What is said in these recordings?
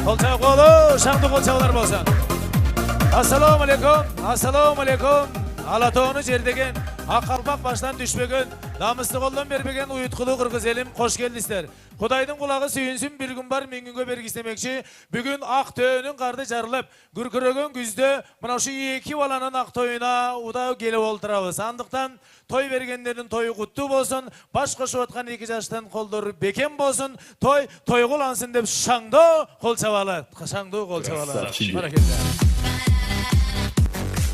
Kolçak oğlu, şanlı kolçaklar bolsun. Assalamu alaikum, assalamu alaikum. Alatoğunu jerdegen, Akkalpak baştan düşmegen, namuslu koldan berbegen uyutkulu Kırgız elim, hoş geldinizler. Kudaydın kulağı süyünsün, bir gün var, min günge bergislemekçi. Bugün Aktöğünün kardı jarılıp, gürkürögen güzde, mına şu iki balanın Aktoyuna uda gelip olturabız. Sandıktan toy bergenlerin toyu kutlu bolsun, baş koşup atkan iki yaştan koldur beken bolsun, toy kulansın dep şangdo kol çavalı. Şangdo kol çavalı.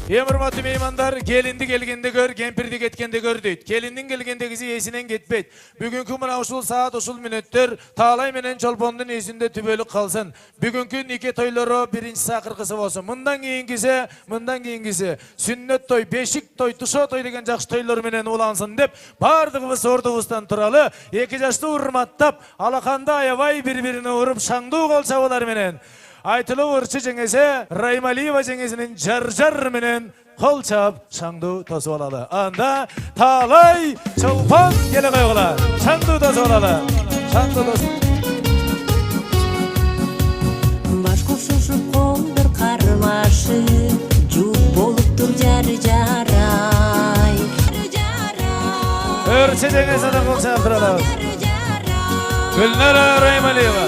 Ем урматтуу меймандар, келинди келгенде көр, кемпирди кеткенде көр дейт. Келиндин келгенде кизи эсинен кетпейт. Бүгүнкү мына ушул саат ушул мүнөттөр Таалай менен Чолпондун эсинде түбөлүк калсын. Бүгүнкү нике тойлору биринчи сакыркысы болсун. Мындан кийингиси сүннөт той, бешик той, тушо той деген жакшы тойлор менен улансын деп бардыгыбыз ордубуздан туралы эки жашты урматтап, алаканды аябай бири-бирине уруп шаңдуу кол чабуулар менен Айтылы ұрчы жеңесе, Раймалиева жеңесінің жар менен қол чап шаңду тосып алалы. Анда Таалай Чолпон келе қойғыла. Шаңду тосып алалы. Шаңду тосып. Баш қосушып қолдыр қармашы, жүк болып тұр жарай. Ұрчы жеңесінің қол чап тұралы. Гүлнара Раймалиева.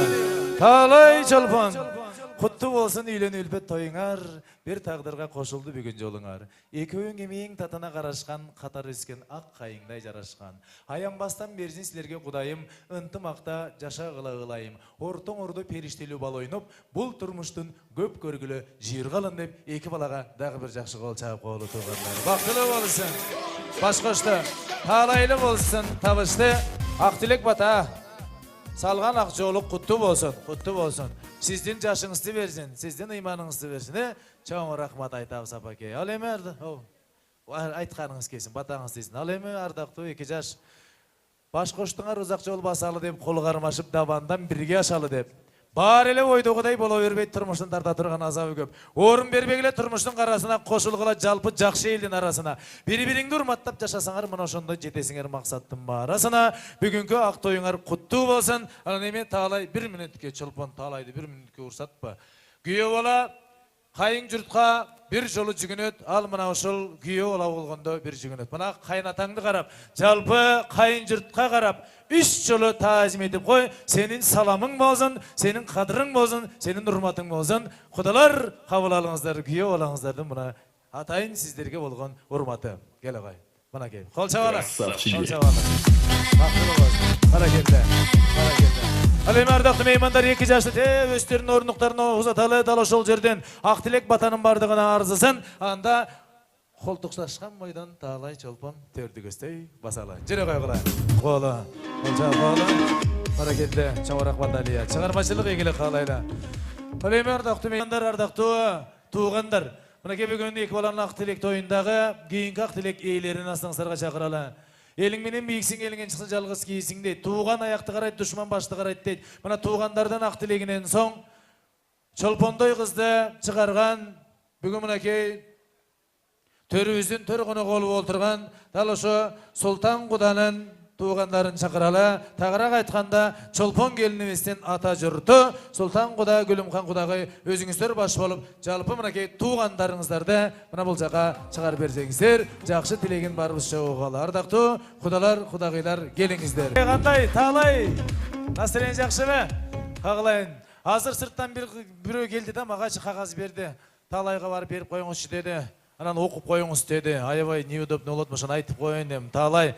Таалай Чолпон. Құтты болсын үйлен үлпет тойыңар, бір тағдырға қошылды бүгін жолыңар. Екеуің емең татына қарашқан, қатар өскен ақ қайыңдай жарашқан. Аянбастан берсін сілерге құдайым, ынтымақта жаша ғылайым. Ортың орды періштелі бал ойнып, бұл тұрмыштың көп көргілі жиыр қалын деп, екі балаға дағы бір жақшы қол чағып қолы тұрғандар. Бақтылы болсын, баш қошты, Таалайлы болсын, табышты, Ақтілек бата. Салған ақ жолық құтты болсын. Сізден жашыңызды берсін, сізден иманыңызды берсін. Чоң рахмат айтабыз апаке. Ал еме айтқаныңыз келсін, батаңыз дейсін. Ал еме ардақту екі жаш. Баш қоштыңар ұзақ жол басалы деп, қол қармашып дабандан бірге ашалы деп. Бар еле ойдығыдай бола бербейді тұрмыштың тарта тұрған азабы көп. Орын бербегіле тұрмыштың қарасына қошылғыла жалпы жақшы елдің арасына. Бірі-біріңді ұрматтап жашасаңар мұна шонда жетесіңер мақсаттың барасына. Бүгінгі ақ тойыңар құтты болсын. Ана неме Таалай бір минутке Чолпон Таалайды бір минутке ұрсатпа. Күйе бола қайың жұртқа бір жолы жүгінет, ал мұна ұшыл күйе ола болғанда бір жүгінет. Мұна қайнатаңды қарап, жалпы қайын жұртқа қарап, үш жолы тазим етіп қой, сенің саламың болсын, сенің қадырың болсын, сенің ұрматың болсын. Құдалар қабыл алыңыздар, күйе олаңыздардың мұна атайын сіздерге болған ұрматы. Келі қой, мұна кел. Қол чабалы. Ал эми ардактуу меймандар, эки жашты өздөрүнүн орнуктарына узаталы дал ошол жерден Актилек батанын бардыгына арзысын. Анда колтуксашкан бойдон Таалай Чолпон төрдүгөстөй басалы. Жүре койгула. Колу, колу. Баракелде, чоң рахмат Алия. Чыгармачылык ийгилик каалайлы. Ал эми ардактуу меймандар, ардактуу туугандар. Мынакей бүгүн эки баланын Актилек тоюндагы кийинки Актилек ээлерин астыңыздарга чакыралы. Елің менен бейіксің, еліңен шықсын жалғыз кейсің дейді. Туған аяқты қарайды, дұшман башты қарайды дейді. Мына туғандардан Ақтилегінен соң Чолпондой қызды шығарған, бүгін мінекей төріміздің төрғыны қолы отырған, дал ошо Сұлтан құданың туғандарын шақыралы. Тағырақ айтқанда Чолпон келініместен ата жұрты, Сұлтан құда, Гүлімхан құдағы өзіңіздер баш болып, жалпы мінекей туғандарыңыздарды мына бұл жаққа шығар берсеңіздер, жақсы тілеген барбыз шоуғалы. Ардақту құдалар, құдағилар келіңіздер. Қандай, Таалай, настроение жақсы ме? Қағылайын. Азыр сырттан біреу келді да, мағашы қағаз берді. Таалайға барып беріп қойыңызшы деді. Анан оқып қойыңыз деді. Аябай неудобно болотмушун айтып қойын дедім. Таалай,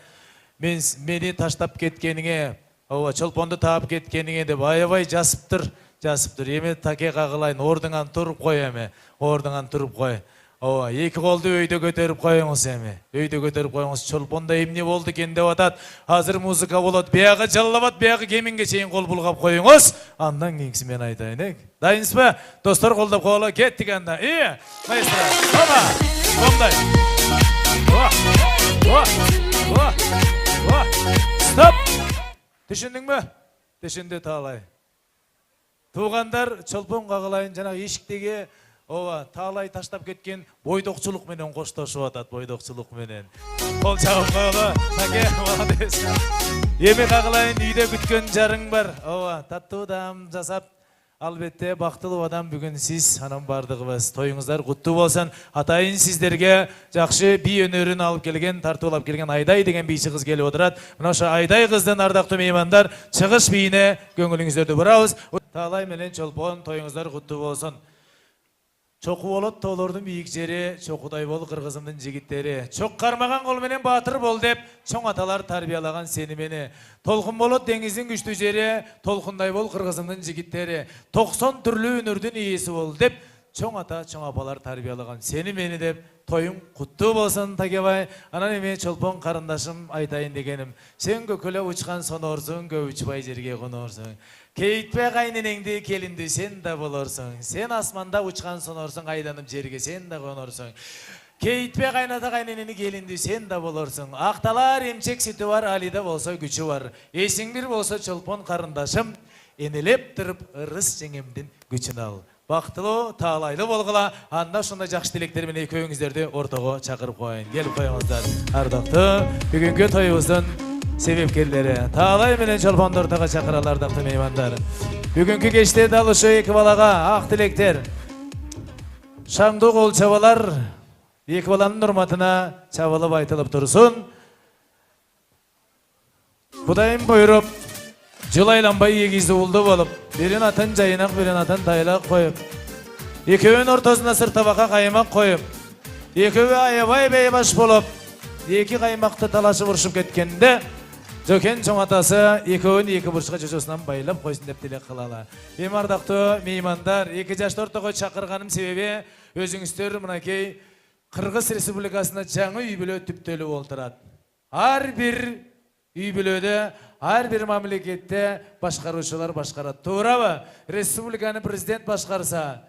мени таштап кеткеніңе, Чолпонды таап кеткеніңе деп аябай жасыптыр. Еме таке қағылайын, ордыңан тұрып қой еме, ордыңан тұрып қой. Екі қолды өйді көтеріп қойыңыз еме, өйді көтеріп қойыңыз. Чолпонда емне болды кен деп атат, азыр музыка болады, бияғы жаллабат, бияғы кемінге шейін қол бұлғап қойыңыз. Андан кеңсі мен айтайын, дайыныз ба? Достар қолдап қоғыла кеттік анда. Маэстро, оба, қомдай. Стоп! Түшіндің бі? Түшінді Таалай. Туғандар Чолпон қағылайын жаңағы ешіктеге Таалай таштап кеткен бойдоқчылық менен қошташып атат, бойдоқчылық менен. Қол чағып қойылы, таке, молодец. Еме қағылайын үйде күткен жарың бар. Татту дам жасап, Албетте бактылуу адам бүгүн сиз анан бардыгыбыз. Тоюңуздар куттуу болсун. Атайын сиздерге жакшы би өнөрүн алып келген, тартуулап келген Айдай деген бийчи кыз келип отурат. Мына ошо Айдай кыздын ардактуу меймандар чыгыш бийине көңүлүңүздөрдү бурабыз. Таалай менен Чолпон тоюңуздар куттуу болсун. Чоку болот тоолордун бийик жери, чокудай бол кыргызымдын жигиттери. Чок кармаган кол менен баатыр бол деп чоң аталар тарбиялаган сени мени. Толкун болот деңиздин күчтүү жери, толкундай бол кыргызымдын жигиттери. 90 түрлүү өнөрдүн ээси бол деп чоң ата, чоң апалар тарбиялаган сени мени деп тоюң куттуу болсун Тагебай. Анан эми Чолпон карындашым айтайын дегеним. Сен көкөлөп учкан сонорсуң, көп учпай жерге конорсуң. Кейтпе кайненеңди келинди сен да болорсуң. Сен асманда учкан сонорсуң, айланып жерге сен да конорсуң. Кейтпе кайната кайненени келинди сен да болорсуң. Акталар эмчек сүтү бар, Алида болсо күчү бар. Эсиң бир болсо Чолпон карындашым, энелеп туруп ырыс жеңемдин күчүн ал. Бактылуу, таалайлуу болгула. Анда ошондой жакшы тилектер менен экөөңүздөрдү ортого чакырып коеюн. Келип коюңуздар. Ардактуу бүгүнкү тоюбуздун себепкерлери Таалай менен Чолпонду ортого чакыралы ардактуу меймандар. Бүгүнкү кечте дал ошо эки балага ак тилектер. Шаңдуу кол чабалар эки баланын урматына чабылып айтылып турсун. Кудайым буйруп жылайланбай эгизи улду болуп, бирин атын жайынак, бирин атын тайлак коюп, экөөнүн ортосуна сыр табакка каймак коюп, экөө аябай бейбаш болуп, эки каймакты талашып урушуп кеткенде Жөкен чоң атасы экөөнү эки бурчка жожосунан байлап койсун деп тилек кылалы. Эми ардактуу меймандар, эки жашты ортого чакырганым себеби өзүңүздөр мынакей Кыргыз Республикасында жаңы үй бүлө түптөлүп олтурат. Ар бир үй бүлөдө, ар бир мамлекетте башкаруучулар башкарат. Туурабы? Республиканы президент башкарса,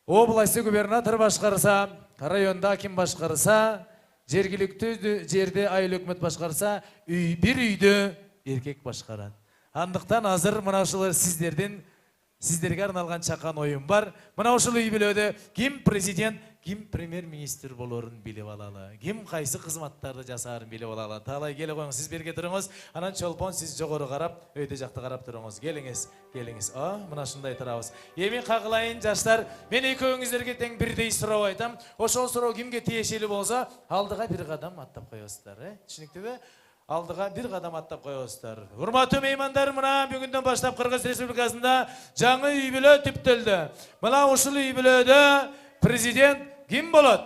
областы губернатор башкарса, районда аким башкарса, жергиликтүү жерде айыл өкмөт башкарса, бир үйдө эркек башкарат. Андыктан азыр мына ушул сиздерге арналган чакан оюм бар. Мына ушул үй бүлөдө ким президент, ким премьер-министр болорун билип алалы. Ким кайсы кызматтарды жасаарын билип алалы. Таалай келе коюңуз, сиз берге туруңуз. Анан Чолпон сиз жогору карап, өйдө жакта карап туруңуз. Келиңиз, келиңиз. Мына ушундай турабыз. Эми кагылайын жаштар, мен экөөңүздөргө тең бирдей суроо айтам. Ошол суроо кимге тиешелүү болсо, алдыга бир кадам аттап коесуздар, Түшүнүктүүбү? Алдыга бир кадам аттап коесуздар. Урматтуу меймандар, мына бүгүндөн баштап Кыргыз Республикасында жаңы үй бүлө түптөлдү. Мына ушул үй бүлөдө президент ким болот?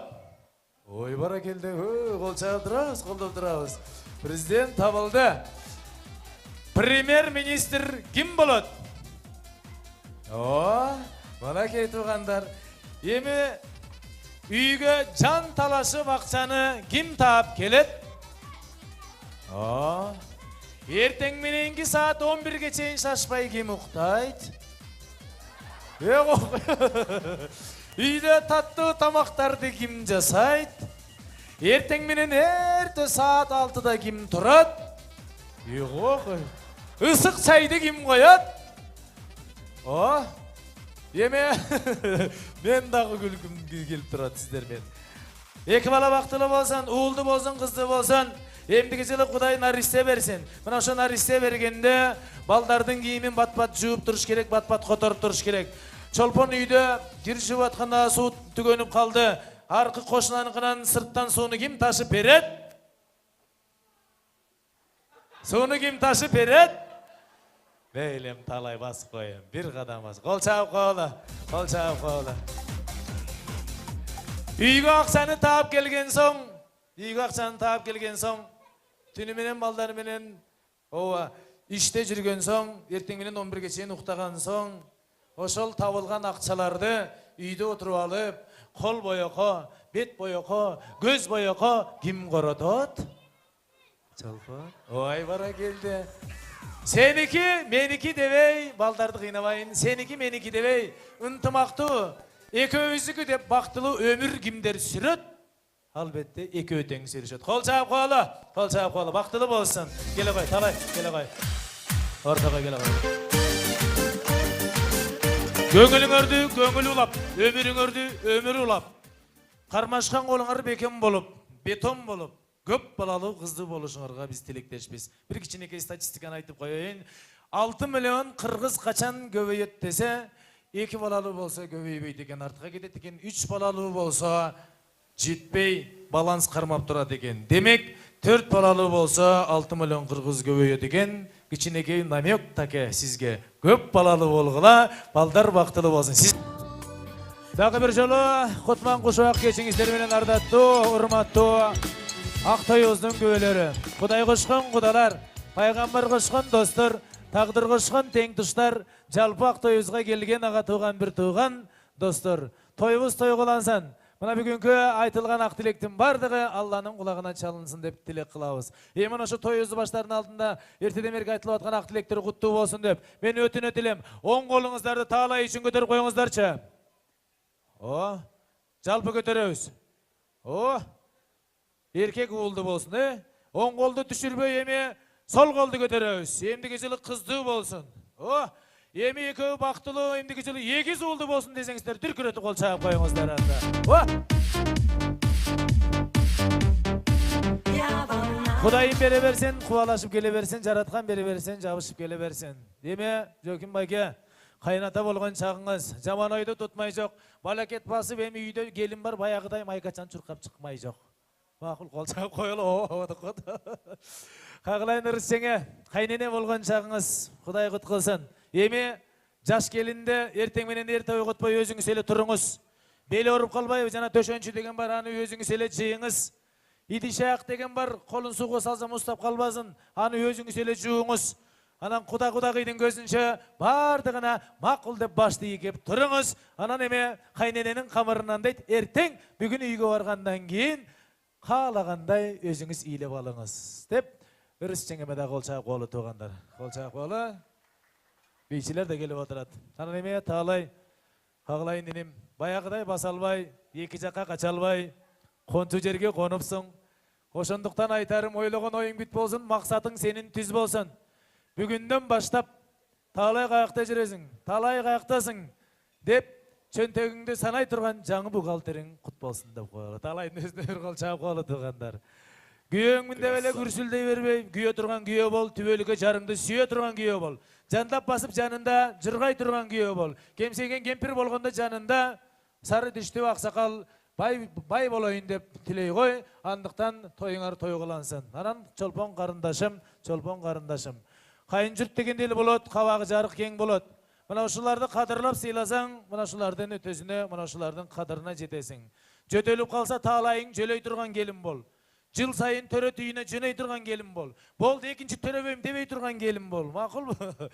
Ой, бара келди. Кол чаап турабыз, колдоп турабыз. Президент табылды. Премьер-министр ким болот? Мынакей туугандар. Эми үйгө жан талашып акчаны ким таап келет? Эртең мененки саат 11-ге чейин шашпай ким уктайт? Үйдө таттуу тамактарды ким жасайт? Эртең менен эртө саат 6-да ким турат? Ысык чайды ким коет? Эме мен дагы күлкүм келип турат сиздермен. Эки бала бактылуу болсун, уулду болсун, кызды болсун, эмдиги жылы Кудай наристе берсин. Мына ошо наристе бергенде балдардын кийимин бат-бат жууп туруш керек, бат-бат которуп туруш керек. Чолпон үйдө кир жууп атканда суу түгөнүп калды. Аркы кошунаныкынан сырттан сууну ким ташып берет? Сууну ким ташып берет? Мейлем талай басып коем. Бир кадам бас. Кол чаап коелу. Кол чаап коелу. Үйгө акчаны таап келген соң, түнү менен балдар менен иште жүргөн соң, эртең менен 11-ге чейин уктаган соң, ошол табылган акчаларды үйдө отуруп алып, кол боёко, бет боёко, көз боёко ким коротот? Чолпон. Ой, бара келди. Сеники, меники дебей, балдарды кыйнабайын. Сеники, меники дебей, ынтымактуу, экөөбүздүкү деп бактылуу өмүр кимдер сүрөт? Албетте экөө тең сүрүшөт. Кол чаап коелу, бактылуу болсун. Келе кой, талай, келе кой. Ортого келе кой. Көңүлүңөрдү көңүл улап, өмүрүңөрдү өмүр улап. Кармашкан колуңар бекем болуп, бетон болуп, көп балалуу кызды болушуңарга биз тилектешпиз. Бир кичинекей статистиканы айтып коеюн. 6 миллион кыргыз качан көбөйөт десе, 2 балалы болса көбейбей деген артқа кетеді екен, 3 балалы болса жетпей баланс қармап тұрады екен. Демек 4 балалы болса 6 миллион қырғыз көбейеді екен. Кичинекей намек таке сізге көп балалы болғыла, балдар бақтылы болсын. Сіз дағы бір жолы Құтман Құшуақ кешіңіздер менен ардаттуу, урматтуу Ақтойоздың көбелері. Құдай қошқан құдалар, пайғамбар қошқан достар, тағдыр қошқан тең тұштар, жалпы Ақтойозға келген аға туған бір туған достар. Тойымыз тойғылансан. Мына бүгінгі айтылған ақ тілектің бардығы Алланың құлағына чалынсын деп тілек қылабыз. Емін ошы тойызды баштардың алдында ертеден бергі айтылып атқан ақ тілектері құтты болсын деп мен өтін өтілем. Оң қолыңыздарды тағалай үшін көтеріп қойыңыздаршы. О, жалпы көтереміз. О, еркек уылды болсын, оң қолды түшірбей еме сол қолды көтереміз. Емдігі жылы қызды болсын. О, еми екеуі бақтылы, емдігі жылы егіз уылды болсын десеңіздер, дүркіреті қол шағып қойыңыздар анда. О! Құдайым бере берсен, қуалашып келе берсен, жаратқан бере берсен, жабышып келе берсен. Деме, Жөкім байке, қайната болған шағыңыз, жаман ойды тұтмай жоқ, балакет басып, емі үйде келін бар, баяғыдай майқачан чұрқап шықмай жоқ. Мақұл қол шағып қойылы, оғыды құд. Қағылайын ұрыссеңе, қайнене болған шағыңыз, Құдай құт қылсын. Еме, жаш келінде ертең менен ерте ойғытпай өзіңіз еле тұрыңыз. Белі ұрып қалбай, жана төшөнші деген бар, аны өзіңіз еле жиыңыз. Идишақ деген бар, қолын суға салсам ұстап қалбасын, аны өзіңіз еле жуыңыз. Анан құда қидың көзінше бардығына мақұл деп башты екеп тұрыңыз. Анан еме, қайнененің қамырынан дейді, ертең бүгін үйге барғандан кейін қалағандай өзіңіз иілеп алыңыз. Деп, үріс жеңемеде қол шағып қолы туғандар. Қол шағып қолы. Бейшілер де келіп отырады. Санан еме тағалай, қағылайын денем, баяғыдай басалбай, екі жаққа қачалбай, қончу жерге қоныпсың. Ошондуктан айтарым, ойлаған ойың бүт болсын, мақсатың сенің түз болсын. Бүгінден баштап, талай қаяқта жүресің, талай қаяқтасың, деп, чөнтегіңді санай тұрған жаңы бұғалтерің құт болсын деп қойылы. Талайын өзіне бір қол шағып қойылы тұрғандар. Күйеуіңмін деп әле күрсілдей бербей, күйе тұрған күйе бол, түбелігі жарыңды сүйе тұрған күйе бол. Жандап басып жанында жырғай тұрған күйе бол. Кемсеген кемпір болғанда жанында сары дишті ақсақал бай болайын деп тілей ғой, андықтан тойыңар тойғылансын. Анан чолпон қарындашым. Қайын жұрт дегенделі болады, қабағы жарық кең болады. Мына ушыларды қадырлап сыйласаң, мына ушылардың өтесіне, мына ушылардың қадырына жетесің. Жөтеліп қалса талайың жөлей тұрған келін бол. Жыл сайын төрі түйіне жөней тұрған келін бол. Болды екінші төребейм демей тұрған келін бол. Мақұл бұл?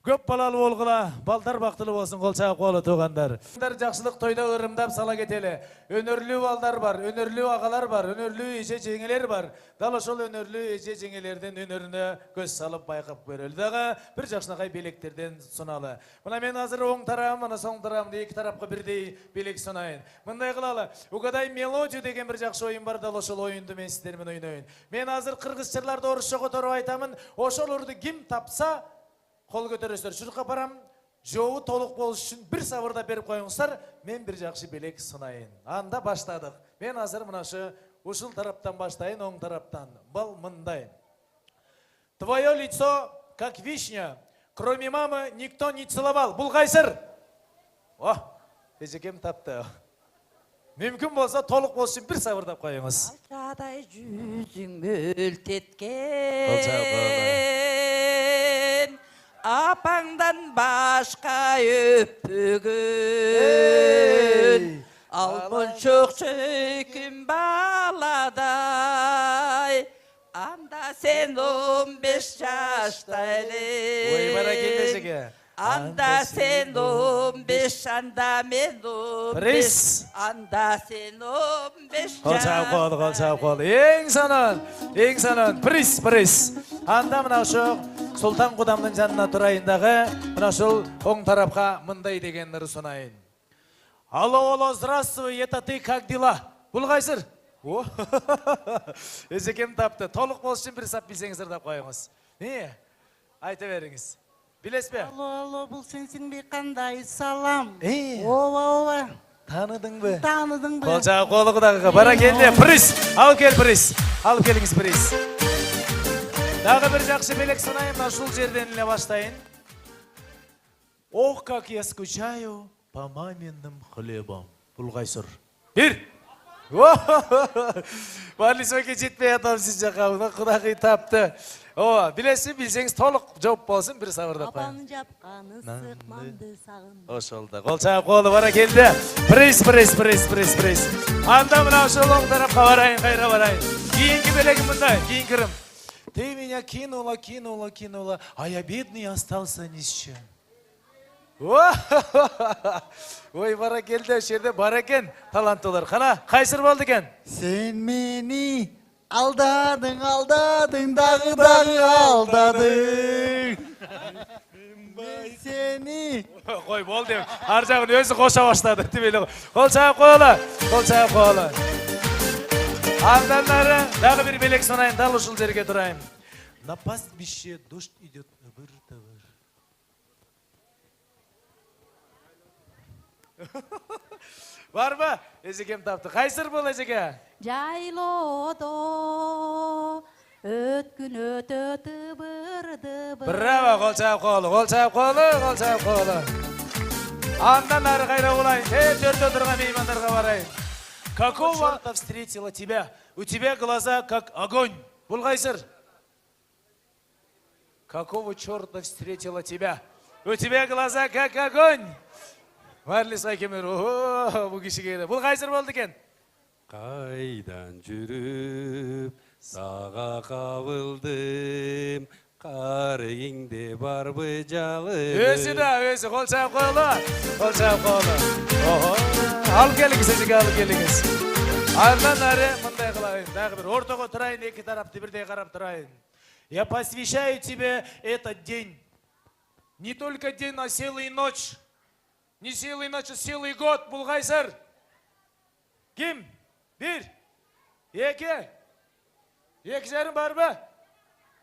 Көп балалы болғыла, балдар бақтылы болсын, қол шағып қолы туғандар. Жақшылық тойда ұрымдап сала кетелі. Өнерлі балдар бар, өнерлі ағалар бар, өнерлі еже жеңелер бар. Дал ошол өнерлі еже жеңелерден өнеріне көз салып байқап көрелі. Дағы бір жақшынақай белектерден сұналы. Мұна мен азыр оң тарам, мұна соң тарамды екі тарапқа бірдей белек сұнайын. Мұндай қылалы, угадай мелодия деген бір жақшы ойын бар, дал ошол ойынды мен сіздермен ойнайын. Мен азыр қырғызчыларды орысша көтеріп айтамын, ошол ұрды ким тапса қол көтересіздер. Шұрқа барам, жоғы толық болуш үшін бір сабырда беріп қойыңыздар, мен бір жақшы белек сынайын. Анда баштадық. Мен азыр мұнашы ушыл тараптан баштайын, оң тараптан. Бұл мындай. Твое лицо, как вишня, кроме мамы никто не целовал. Бұл қайсыр? О, ежекем тапты. Мүмкін болса толық болуш үшін бір сабырдап қойыңыз. Алшадай жүзің мөлтеткен, апаңдан башқа өппөгөн, алмын шоқ шөкім баладай, анда сен 15 жаштайлы. Ой, бара келдесіге. Анда сен 15, анда мен 15, анда сен 15 Қол шағып қолы. Ең санын, приз. Анда мына шоқ Сұлтан Құдамның жанына тұрайындағы, мына шол оң тарапқа мындай деген нұры сұнайын. Алло, здравствуй, это ты, как дела? Бұл қайсыр? О, өзекем тапты. Толық болсын үшін бір сап білсеңіздер деп қойыңыз. Не? Айта беріңіз. Білес бе? Алло, бұл сенсің бе қандай салам? Ова. Таныдың бе? Таныдың бе? Қол жағы қолы құдағыға. Бара келді. Приз. Алып кел приз. Алып келіңіз приз. Дағы бір жақшы белек сынайын, ашыл жерден іле баштайын. Ох, как я скучаю по маминым хлебам. Булгайсыр. Бир. Барлисоке жетпей атам сіз жақауына құдақи тапты. Білесіз, білсеңіз толық жоп болсын, бір сабырдап қайын. Апамның жапқаны сықманды сағын. Ошолда. Қол чағып қолы бара келді. Приз. Анда мына ошол оң тарапқа барайын, қайра барайын. Кейінгі белегім мұндай, кейін кірім. Ты меня кинула, а я бедный остался ни с чем. Ой, бара келді, жерде бар екен, таланттылар. Қана, қайсыр болды екен? Сен мені алдадың, дағы алдадың. Мен сені... Қой, болды. Ар жағын өзі қоша баштады. Қол чағып қойылы. Анданлары, дағы бір белек сонайын, дал ұшыл жерге тұрайын. На пастбище дождь идет ыбыр-табыр. Бар ба? Езекем тапты. Қайсыр бол, Езеке? Жайлоодо өткүн өтөтү бырды. Браво, қол чағып қойылы. Андан әрі қайра болайын. Төрті отырған меймандарға барайын. Какого черта встретила тебя? У тебя глаза как огонь. Бұл қайсыр? Какого черта встретила тебя? У тебя глаза как огонь. Марлис Айкемер, бұл кешігері. Бұл қайсыр болды екен? Қайдан жүріп, саға қабылдым, қарыңде бар бы жалым. Өзі, қол чағып қойылы. Ал келіңіз, Езеке, ал келіңіз. Ардан әрі мұндай қылайын. Дағы бір ортаға тұрайын, екі тарапты бірдей қарап тұрайын. Я посвящаю тебе этот день. Не только день, а целый ночь. Не целый ночь, а целый год. Бұл қайсыр? Кім? Бір? Екі? Екі жарым бар ба?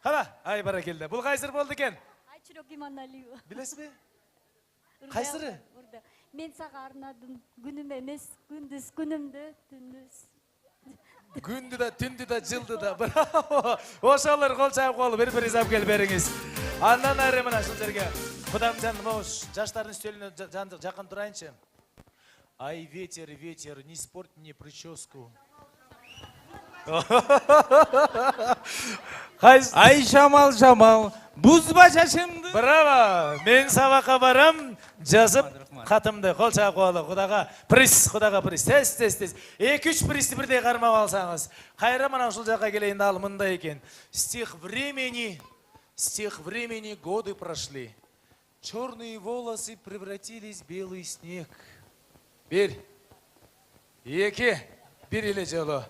Қана, ай бара келді. Бұл қайсыр болды екен? Айчырок Иманалиева. Білесіз бе? Қайсыры? Мен саға арнадым. Күнім емес, күндіз, күнімді, түндіз. Күнді да, түнді да, жылды да. Браво! Ошалар қол чағып қолы, бір изап кел беріңіз. Андан әрі мына шыл жерге. Құдам жаным, жаштардың үстеліне жақын тұрайыншы. Ай, ветер, не спорт мне прическу. Ай, жамал, бұзба шашымды. Браво! Мен сабаққа барам, жазып қатымды. Қол чағып қолы, құдаға приз. Тез. 2-3 призді бірдей қармап алсаңыз. Қайра мына шыл жаққа келейін ал мұнда екен. С тех времени годы прошли. Черные волосы превратились в белый снег. Бір, екі, бір еле жолы.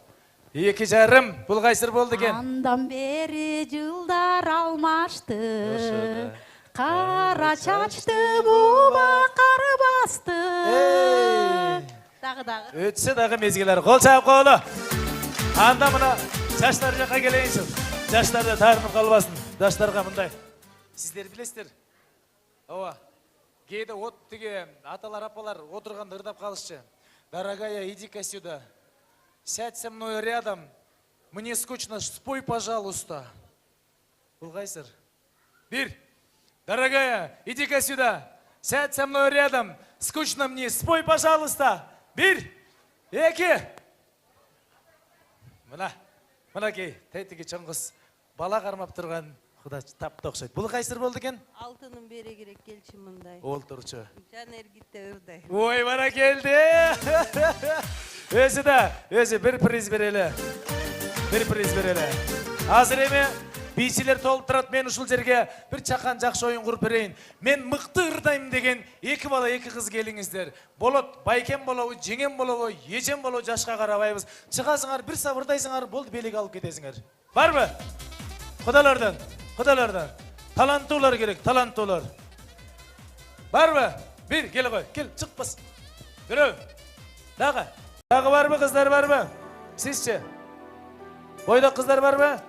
2 жарым, бұл қайсыр болды кен? Андан бері жылдар алмашты. Қара чачты бума қары басты. Дағы. Өтсі дағы мезгілер. Қол чағып қолы. Анда мұна жаштар жаққа келейінші. Жаштарды тарынып қалбасын. Жаштарға мұндай. Сіздер білесіздер? Кейді оттыге аталар апалар отырғанды ұрдап қалышчы. Дорогая, иди-ка сюда. Сядь со мной рядом. Мне скучно, спой, пожалуйста. Бұл қайсыр? Бір. Дорогая, иди-ка сюда. Сядь со мной рядом. Скучно мне, спой, пожалуйста. Бір. Екі. Мұна кей, тәйтіге чоңғыз. Бала қармап тұрған құда тапты оқшайды. Бұл қайсыр болды кен? Алтының бере керек келші мұндай. Ол тұрчы. Жан әргітті ұрдай. Ой, бара келді. Өзі бір приз берелі. Азыр еме, бейсілер толып тұрат, мен ұшыл жерге бір чақан жақшы ойын құрып берейін. Мен мықты ұрдайым деген 2 бала 2 қыз келіңіздер. Болот, байкен болауы, жеңен болауы, ежен болауы жашқа қарабайбыз. Шығасыңар, бір сабырдайсыңар, болды белек алып кетесіңер. Бар ба? Құдалардан. Таланттылар керек, таланттылар. Бар ба? Бір, кел қой, кел, шықпас. Біреу. Дағы бар ба, қыздар бар ба? Сізше? Бойда қыздар бар ба?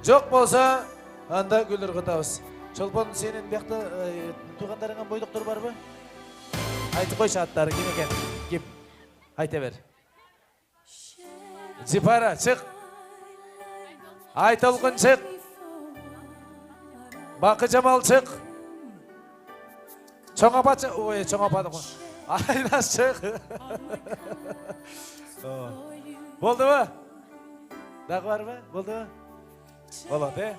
Жоқ болса, анда гүлдір құтауыз. Шолпон, сенің бияқты туғандарыңан бойдықтыр бар ба? Айты қойшы аттары, кем екен? Кеп, айта бер. Зипара, шық. Айтолқын, шық. Бақы Жамал, шық. Çoğ apatçı, oy çoğ apadı. Ay nasıl? Oldu mu? Daha var mı? Oldu mu? Oldu he?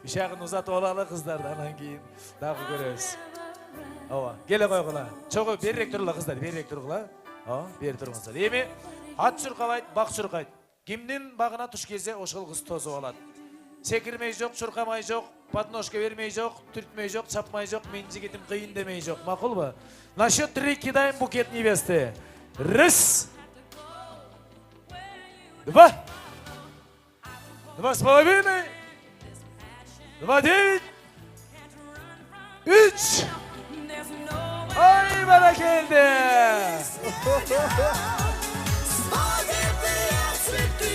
Uşağını uzatıp olalı kızlardan keyin daha görürüz. Ova, gele koy kula. Çoğu berrek durula kızlar, berrek durula. Ova, beri durgunsa. Değil mi? At çurkavayt, bak çurkayt. Kimdin bagına tuş keze oşul kız tozu oladı. Çekirmey yok, çurkamay yok, patnoşka vermey yok, türtmey yok, çapmay yok, menci getim kıyın demey yok. Makul mu? Naşı 3 kidayım buket neveste. Rıs! Два! Два с половиной! Два 9! 3! Ay bana geldi!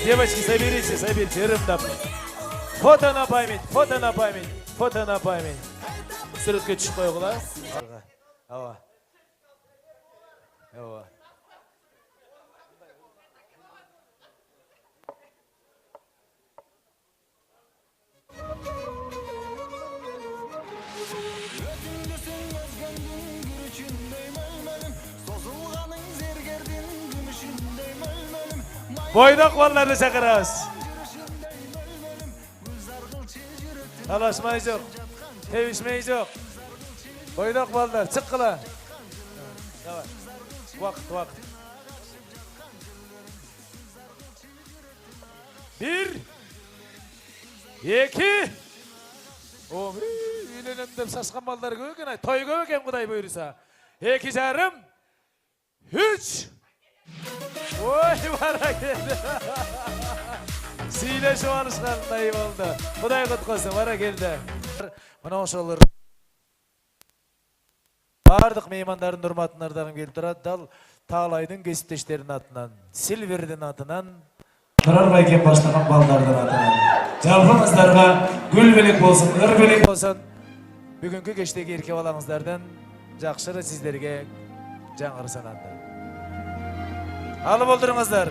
Девочки, соберите, рыбдап. Фото на память, фото на память, фото на память. Сүрөткө түшүп койгула. Ава. Ава. Boydoq ballarni chaqiramiz. Talashmay yo'q. Tevishmay yo'q. Boydoq ballar chiqqila. Davay. Vaqt. 1 2 O uylenem deb sasqan ballar ko'p ekan, to'y ko'p ekan Xudoy buyursa. 2,5 3 Oy barakeldi. Siyleşip alışkanday oldu. Xudoy qutqasin, barakeldi. Mana oşolar bardıq meymandарын hurmatlardan kelip turadi. Dal Tağlay'dın kesipteşlerinin atынан, Silver'din atынан, Turarbay ken başlagan ballardan atынан. Jalpыңızдарга gül belek bolsun, ır belek bolsun. Bugünkü keçteki erkek balаңыздардан жақшыры sizlerge жаңыры sanandı. Alıp oldurыңыздар.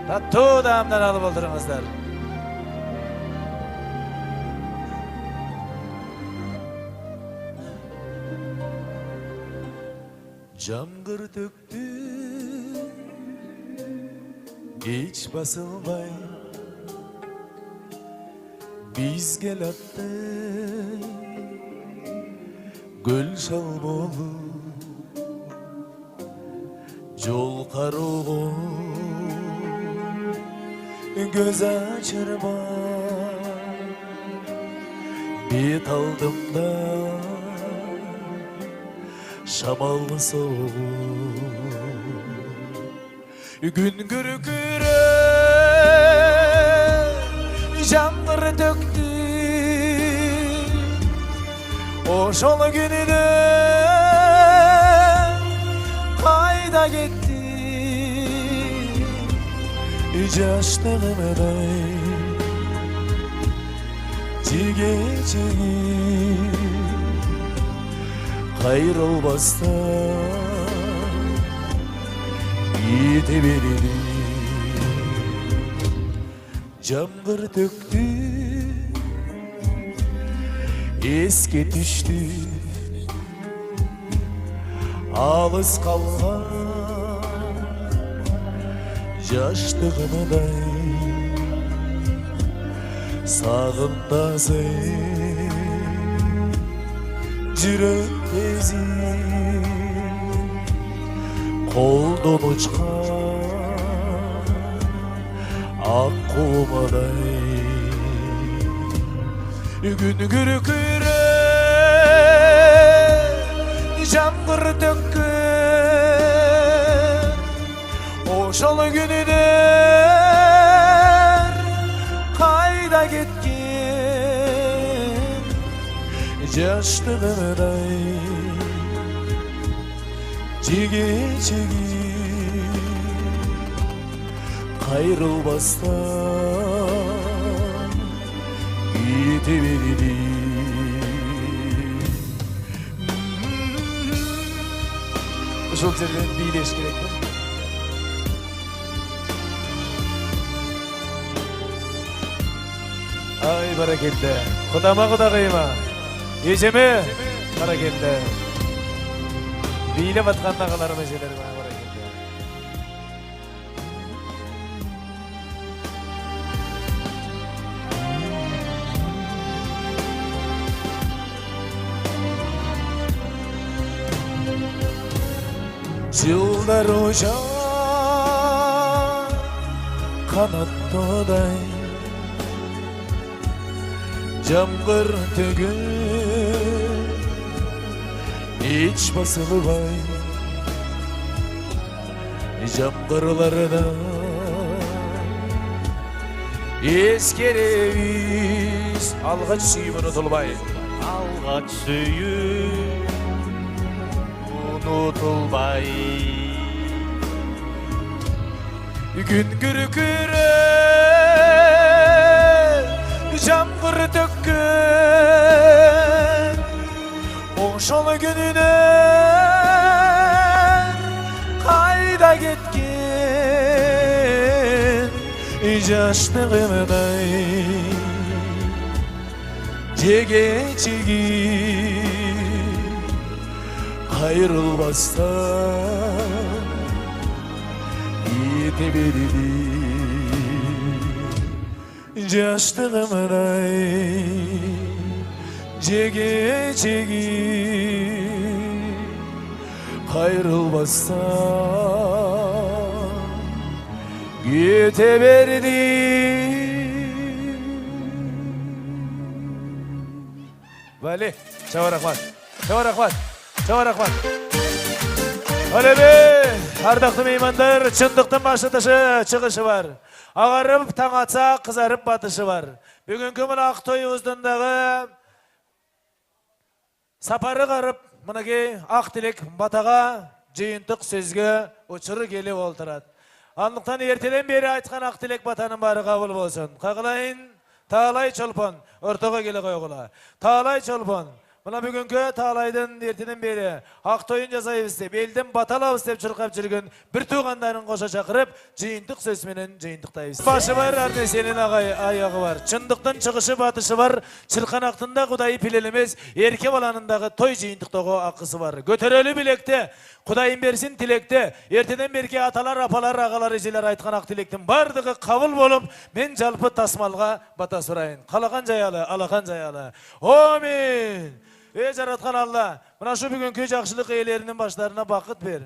Tattoo damdan alıp oldurыңızдар. Jamgır döktü, geç basılmay. Biz gel attı, göl şal bolu. Jol karuğu, göz açırma. Bit aldım da şamallı soğuk. Gün gürgüre jamgır döktü. O şol günü de kayda gitti. Yaşlığımday çige kayrılmazdan gidebilirim. Jamgır döktü, eski düştü, alız kalgan yaşlığımday sağında sen жүрек ezi қолдан ұшқан ақ құмадай күн күркіре жаңбыр төккен ошол күнүлөр қайда кеткен жаштығымдай жеге-жеге қайрылмастан кете берді. Ушул жерден бийлеш керек да. Ay barakette. Kudama kudakayma. Eceme. Kara geldi. Biyle batkanda kalar meşeleri bana kara geldi. Yıllar uca kanattoday Camgır tügün iç basılı bay Camgırlarına eskereviz Algaç suyum unutulmay Algaç suyu unutulmay. Gün gürküre Camgır tökkün Oğuşalı gününe Kayda gitkin Yaşlığımday Cege çegi Ayrılmazsan Yetebildi Yaşlığımday Cege çegi Ayrılmazsan Yetebildi Vali, çavarak var, çavarak var, çavarak var. Öyle be, ardaqlı meymanlar, çındıktın başı dışı çıkışı var. Ağarıp taң atsa, kızarıp batışı var. Bugünkü mına Aktoy uzdundağı saparı qarıp, mınaki Aktilek batağa jıyıntık sözgü uçuru gelip oltırat. Anlıktan erteden beri aytkan Aktilek batanın bari kabul bolsun. Kağılayın, Tağlay çolpon, ortaga gele koygula. Tağlay çolpon. Buna bugünkü Tağlay'dan erteden beri Aktoy'un jasayıbızdı. Belden batalabız dep çırqap jirgen bir tuğanların koşa çakırıp jıyıntık sözmenen jıyıntıktayız. Başı var, arnesenin ayağı var. Çındıktan çıkışı batışı var. Çırqanaktında Kudayı pilelemez. Erke balanındağı toy jıyıntıktağı akısı var. Götörölü bilekte. Kudayın bersin tilekte. Erteden berke atalar, apalar, ağalar, ejiler aytkan ak tilektin bardığı kabul bolup men jalpı tasmalga bata surayın. Kalakan jayalı, alakan jayalı. Amin. Ey jaratkan Allah, mına şu bugünkü jakşılık eğlerinin başlarına bakıt ver.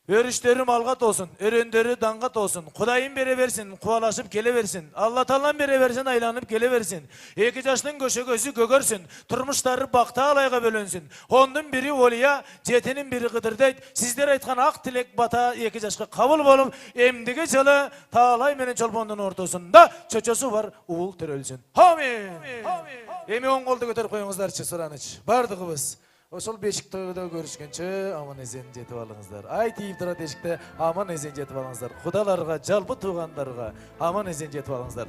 Örüşlerim algat olsun, öründörü dangat olsun. Kudayın bere versin, kuvalaşıp gele versin. Allah talan bere versin, aylanıp gele versin. Eki jaşlın köşe gözü gögörsün. Turmuşları bakta alayga bölünsün. Ondun biri oliya, jetinin biri gıdırdayt. Sizler aytkan ak tilek bata eki jaşka kabul bolup, emdigi çalı Tağlay menen çolpondun ortasında çöçösü var, uğul törölsün. Amin. Emi on koldu götür koyuңuzдарчы сұраныч. Бардығыбыз. Ошол бешик тойда көрүшкөнчө аман эсен жетип алыңыздар. Ай тийип турат эшикте аман эсен жетип алыңыздар. Кудаларга, жалпы туугандарга аман эсен жетип алыңыздар.